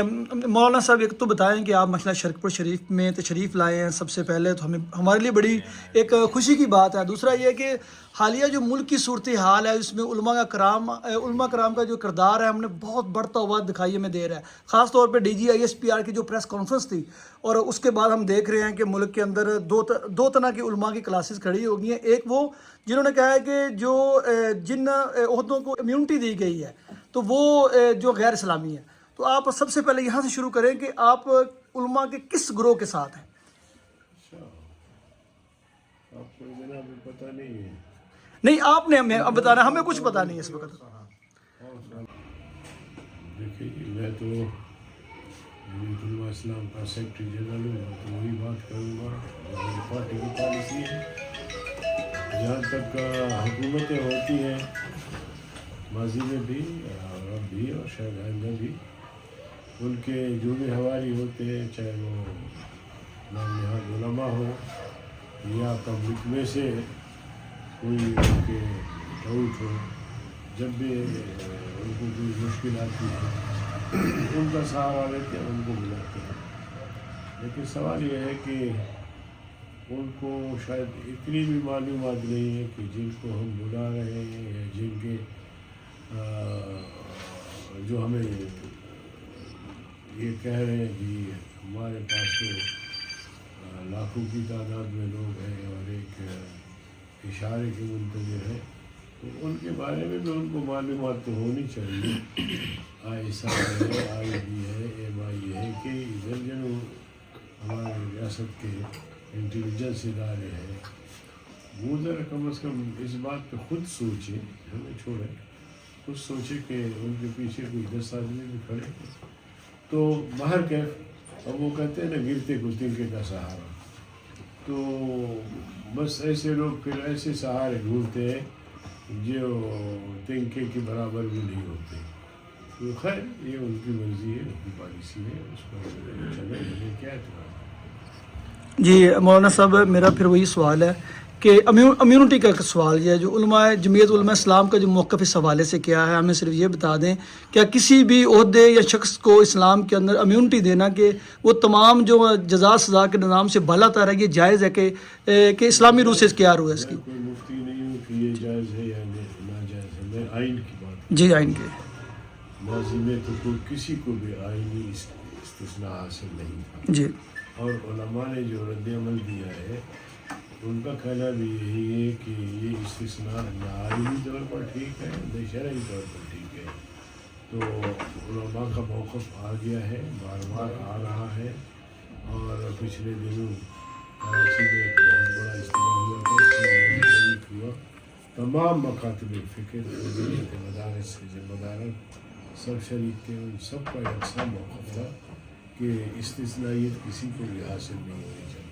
مولانا صاحب ایک تو بتائیں کہ آپ مسئلہ شرکپور شریف میں تشریف لائے ہیں، سب سے پہلے تو ہمارے لیے بڑی ایک خوشی کی بات ہے۔ دوسرا یہ کہ حالیہ جو ملک کی صورتحال ہے اس میں علماء کرام کا جو کردار ہے ہم نے بہت بڑھتا ہوا دکھائی ہمیں دے رہا ہے، خاص طور پہ DGISPR کی جو پریس کانفرنس تھی، اور اس کے بعد ہم دیکھ رہے ہیں کہ ملک کے اندر دو طرح کی علماء کی کلاسز کھڑی ہو گئی ہیں۔ ایک وہ جنہوں نے کہا ہے کہ جن عہدوں کو امیونٹی دی گئی ہے تو وہ جو غیر اسلامی ہے۔ تو آپ سب سے پہلے یہاں سے شروع کریں کہ آپ علماء کے کس گروہ کے ساتھ ہیں؟ آپ کو جناب پتہ نہیں ہے؟ نہیں، آپ نے ہمیں اب بتانا، ہمیں کچھ پتہ نہیں ہے اس وقت۔ دیکھیے میں تو جمعیت علماء اسلام کا سیکرٹری جنرل ہوں، تو وہی بات کروں گا میری پارٹی کی پالیسی ہے۔ جہاں تک حکومتیں ہوتی ہیں ماضی میں بھی اور اب بھی اور شاید آئندہ بھی، ان کے جو بھی حوالی ہوتے ہیں، چاہے وہ نام علماء ہو یا پبلک میں سے کوئی ان کے ڈاؤٹ ہو، جب بھی ان کو کوئی مشکل آتی ہے ان کا سہارا لیتے ہیں، ان کو بلاتے ہیں۔ لیکن سوال یہ ہے کہ ان کو شاید اتنی بھی معلومات نہیں ہے کہ جن کو ہم بلا رہے ہیں یا جن کے جو ہمیں یہ کہہ رہے ہیں کہ ہمارے پاس تو لاکھوں کی تعداد میں لوگ ہیں اور ایک اشارے کے منتظر ہیں، تو ان کے بارے میں بھی ان کو معلومات تو ہونی چاہیے۔ ISI ہے، IB ہے، MI ہے کہ ادھر جو ہمارے ریاست کے انٹیلیجنس ادارے ہیں وہ ذرا کم از کم اس بات پہ خود سوچیں، ہمیں چھوڑیں، خود سوچیں کہ ان کے پیچھے کوئی 10 آدمی بھی کھڑے تو باہر کیف، اب وہ کہتے ہیں نا گرتے کو تنکے کا سہارا، تو بس ایسے لوگ پھر ایسے سہارے ڈھونڈتے ہیں جو تنکے کے برابر بھی نہیں ہوتے۔ تو خیر یہ ان کی مرضی ہے، ان کی پالیسی ہے، اس پر چلے، مجھے کیا اعتراض ہے۔ جی مولانا صاحب، میرا پھر وہی سوال ہے کہ امیونٹی کا سوال یہ ہے، جو جمعیت علماء اسلام کا جو موقف اس حوالے سے کیا ہے، ہمیں صرف یہ بتا دیں کیا کسی بھی عہدے یا شخص کو اسلام کے اندر امیونٹی دینا کہ وہ تمام جو جزا سزا کے نظام سے بالا تر ہے، یہ جائز ہے کہ اسلامی روح سے کیا روح ہے اس کی؟ میں کوئی مفتی نہیں ہوں کہ یہ جائز ہے یا ناجائز ہے، میں آئین کی بات جی آئین کے ماضی میں تو کوئی کسی کو بھی آئینی استثناء حاصل نہیں تھا، جی، اور علماء نے جو رد عمل دیا ہے ان کا کہنا بھی یہی ہے کہ یہ استثناء نہ آئینی طور پر ٹھیک ہے نہ شرعی طور پر ٹھیک ہے۔ تو علماء کا موقف آ گیا ہے، بار بار آ رہا ہے، اور پچھلے دنوں کراچی میں ایک بہت بڑا اجتماع ہوا تھا، اس میں شریک ہوا، تمام مکاتب فکر جمعیت مدارس کے ذمہ داران سب شریک تھے، ان سب کا یکساں موقف تھا کہ استثنائیت کسی کو بھی حاصل نہیں ہونی چاہیے۔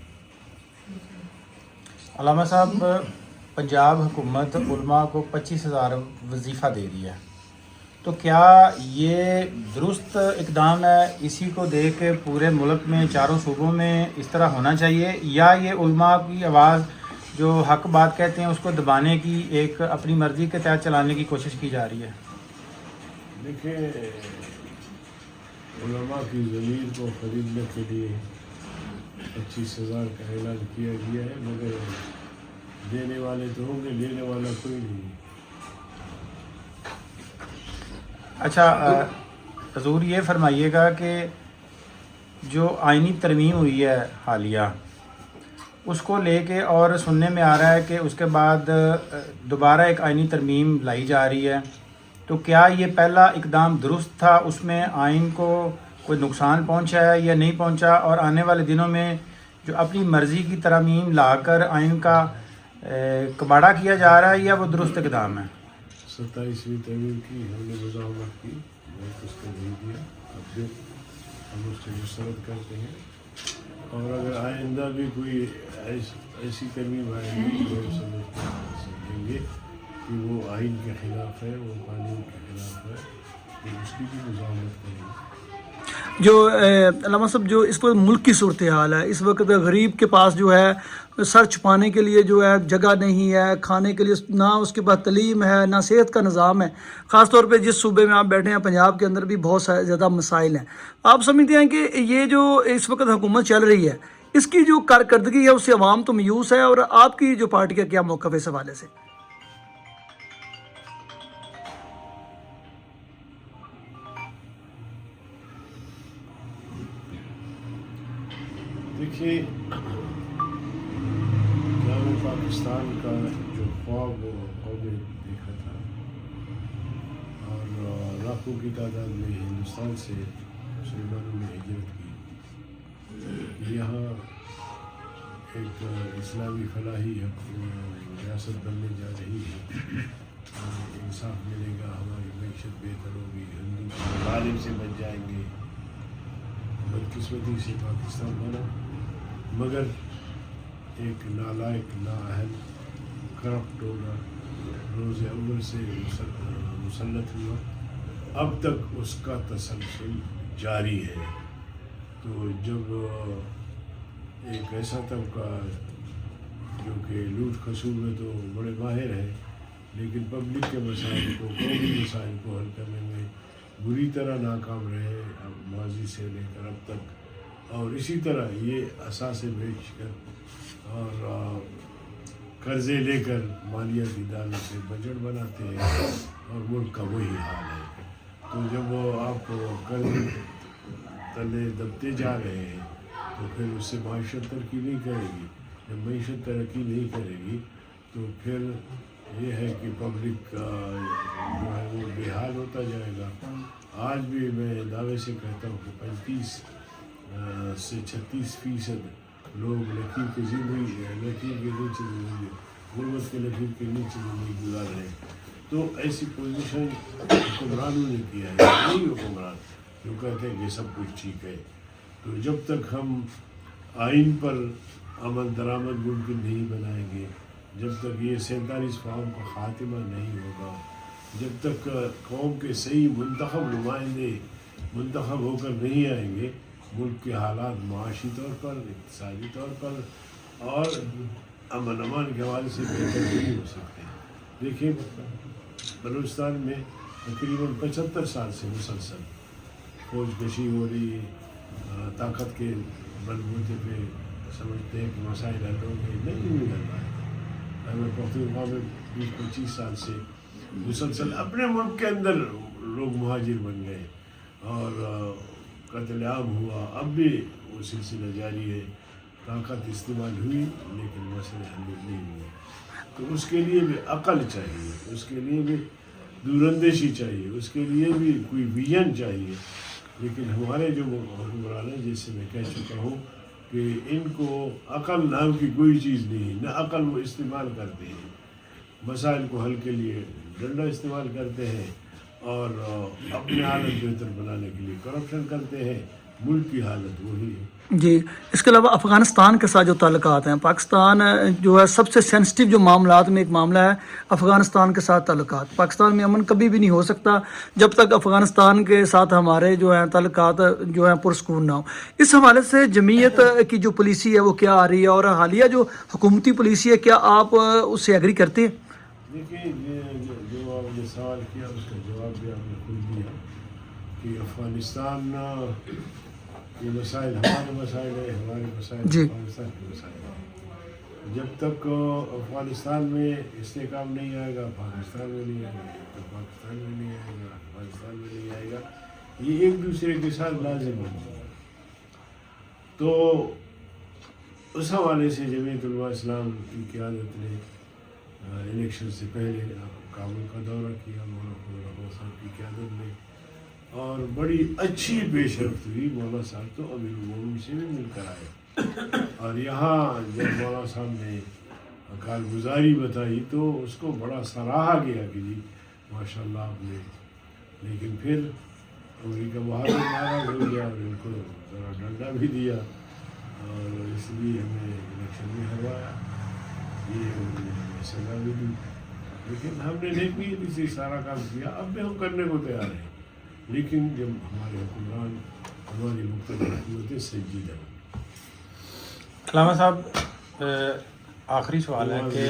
علامہ صاحب، پنجاب حکومت علماء کو 25,000 وظیفہ دے رہی ہے، تو کیا یہ درست اقدام ہے؟ اسی کو دیکھ کے پورے ملک میں چاروں صوبوں میں اس طرح ہونا چاہیے، یا یہ علماء کی آواز جو حق بات کہتے ہیں اس کو دبانے کی، ایک اپنی مرضی کے تحت چلانے کی کوشش کی جا رہی ہے؟ دیکھیں، علماء کی ضمیر کو خریدنے کے لیے 25,000 کا اعلان کیا گیا ہے، مگر دینے والے تو ہوں گے، لینے والا کوئی نہیں۔ اچھا حضور، یہ فرمائیے گا کہ جو آئینی ترمیم ہوئی ہے حالیہ، اس کو لے کے اور سننے میں آ رہا ہے کہ اس کے بعد دوبارہ ایک آئینی ترمیم لائی جا رہی ہے، تو کیا یہ پہلا اقدام درست تھا؟ اس میں آئین کو کوئی نقصان پہنچا ہے یا نہیں پہنچا؟ اور آنے والے دنوں میں جو اپنی مرضی کی ترامیم لا کر آئین کا کباڑا کیا جا رہا ہے، یا وہ درست اقدام ہے؟ 27ویں ترمیم کی ہم نے مزاحمت کی، میں اس کو نہیں دیا، اب پھر ہم اس سے مسترد کرتے ہیں، اور اگر آئندہ بھی کوئی ایسی ترمیم آئے گی تو ہم سمجھیں گے کہ وہ آئین کے خلاف ہے، وہ قانون کے خلاف ہے، تو اس کی بھی مزاحمت کریں گے۔ جو علامہ صاحب جو اس وقت ملک کی صورتحال ہے، اس وقت غریب کے پاس جو ہے سر چھپانے کے لیے جو ہے جگہ نہیں ہے، کھانے کے لیے نہ اس کے پاس تعلیم ہے، نہ صحت کا نظام ہے، خاص طور پہ جس صوبے میں آپ بیٹھے ہیں پنجاب کے اندر بھی بہت زیادہ مسائل ہیں. آپ سمجھتے ہیں کہ یہ جو اس وقت حکومت چل رہی ہے اس کی جو کارکردگی ہے اس سے عوام تو مایوس ہے، اور آپ کی جو پارٹی کا کیا موقف ہے اس حوالے سے؟ دیکھیے، کیا میں پاکستان کا جو خواب قوم نے دیکھا تھا اور لاکھوں کی تعداد میں ہندوستان سے مسلمانوں نے ہجرت کی، یہاں ایک اسلامی فلاحی ریاست بننے جا رہی ہے، انصاف ملے گا، ہماری معیشت بہتر ہوگی، ہندو ظالم سے بچ جائیں گے. بدقسمتی سے پاکستان بنا، مگر ایک نالائق، نااہل، کرپٹ ہوگا روز اول سے مسلط ہوا، اب تک اس کا تسلسل جاری ہے. تو جب ایک ایسا طبقہ جو کہ لوٹ کھسوٹ میں تو بڑے ماہر ہیں، لیکن پبلک کے مسائل کو، قومی مسائل کو حل کرنے میں بری طرح ناکام رہے ماضی سے لے کر اب تک، اور اسی طرح یہ اثاثے بیچ کر اور قرضے لے کر مالیاتی اداروں سے بجٹ بناتے ہیں، اور ملک کا وہی حال ہے. تو جب وہ آپ کو قرض تلے دبتے جا رہے ہیں تو پھر اس سے معیشت ترقی نہیں کرے گی. جب معیشت ترقی نہیں کرے گی تو پھر یہ ہے کہ پبلک جو ہے وہ بے حال ہوتا جائے گا. آج بھی میں دعوے سے کہتا ہوں کہ 35 سے 36% لوگ لکیر کے نیچے غربت کے لکیر کے نیچے زندگی گزار رہے ہیں. تو ایسی پوزیشن حکمرانوں نے کیا ہے، یہی حکمران جو کہتے ہیں کہ سب کچھ ٹھیک ہے. تو جب تک ہم آئین پر عمل درآمد ممکن نہیں بنائیں گے، جب تک یہ 47 فارم کا خاتمہ نہیں ہوگا، جب تک قوم کے صحیح منتخب نمائندے منتخب ہو کر نہیں آئیں گے، ملک کے حالات معاشی طور پر، اقتصادی طور پر اور امن امان کے حوالے سے بہتر نہیں ہو سکتے. دیکھیں، بلوچستان میں تقریباً 75 سال سے مسلسل فوج کشی ہو رہی ہے. طاقت کے بل بوتے پہ سمجھتے ہیں کہ مسائل حل ہوں گے، نہیں حل رہا ہے. پختونخوا میں 20-25 سال سے مسلسل اپنے ملک کے اندر لوگ مہاجر بن گئے اور قتل عام ہوا. اب بھی وہ سلسلہ جاری ہے. طاقت استعمال ہوئی لیکن مسئلے حل نہیں ہوئے. تو اس کے لیے بھی عقل چاہیے، اس کے لیے بھی دوراندیشی چاہیے، اس کے لیے بھی کوئی ویژن چاہیے. لیکن ہمارے جو حکمران ہیں، جیسے میں کہہ چکا ہوں کہ ان کو عقل نام کی کوئی چیز نہیں، نہ عقل وہ استعمال کرتے ہیں. مسائل کو حل کے لیے ڈنڈا استعمال کرتے ہیں اور اپنی حالت بہتر بنانے کے لیے کرپشن کرتے ہیں. ملک کی حالت وہی ہے. جی، اس کے علاوہ افغانستان کے ساتھ جو تعلقات ہیں، پاکستان جو ہے سب سے سینسٹیو جو معاملات میں ایک معاملہ ہے افغانستان کے ساتھ تعلقات. پاکستان میں امن کبھی بھی نہیں ہو سکتا جب تک افغانستان کے ساتھ ہمارے جو ہیں تعلقات جو ہیں پرسکون نہ ہوں. اس حوالے سے جمعیت کی جو پالیسی ہے وہ کیا آ رہی ہے، اور حالیہ جو حکومتی پالیسی ہے کیا آپ اس سے ایگری کرتے ہیں؟ دیکھیے، جو آپ نے سوال کیا اس کا جواب بھی آپ نے خود دیا کہ افغانستان یہ مسائل ہمارے مسائل ہے، ہمارے مسائل افغانستان کے مسائل ہیں. جب تک افغانستان میں استحکام نہیں آئے گا، پاکستان میں نہیں آئے گا. جب تک پاکستان میں نہیں آئے گا، افغانستان میں نہیں آئے گا. یہ ایک دوسرے کے ساتھ لازم ہے. تو اس حوالے سے جمعیت علماء اسلام کی قیادت نے الیکشن سے پہلے کابل کا دورہ کیا، مولانا صاحب کی قیادت میں، اور بڑی اچھی پیش رفت ہوئی. مولانا صاحب تو امیر المومنین سے بھی مل کر آئے، اور یہاں جب مولانا صاحب نے کارگزاری بتائی تو اس کو بڑا سراہا گیا کہ جی ماشاء اللہ آپ نے. لیکن پھر امریکہ بہادر ناراض ہو گیا اور ان کو ذرا ڈنڈا بھی دیا، اور اس لیے ہمیں الیکشن میں ہروایا. یہ انہوں نے ہمیں سزا بھی دی. لیکن ہم نے نیک سے سارا کام کیا، اب بھی ہم کرنے کو تیار ہیں. لیکن جب ہمارے حکمران ہماری مختلف حکومتیں سنجیدہ ہیں۔ علامہ صاحب آخری سوال ہے کہ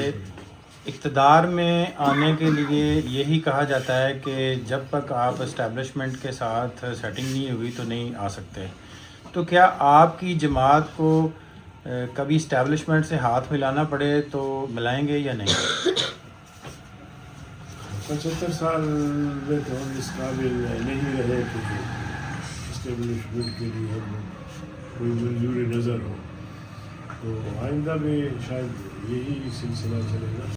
اقتدار میں آنے کے لیے یہی کہا جاتا ہے کہ جب تک آپ اسٹیبلشمنٹ کے ساتھ سیٹنگ نہیں ہوئی تو نہیں آ سکتے، تو کیا آپ کی جماعت کو کبھی اسٹیبلشمنٹ سے ہاتھ ملانا پڑے تو ملائیں گے یا نہیں؟ 75 سال میں تو ہم اس قابل نہیں رہے کہ اسٹیبلشمنٹ کے لیے ہم کوئی منظور نظر ہو، تو آئندہ میں شاید یہی سلسلہ چلے گا۔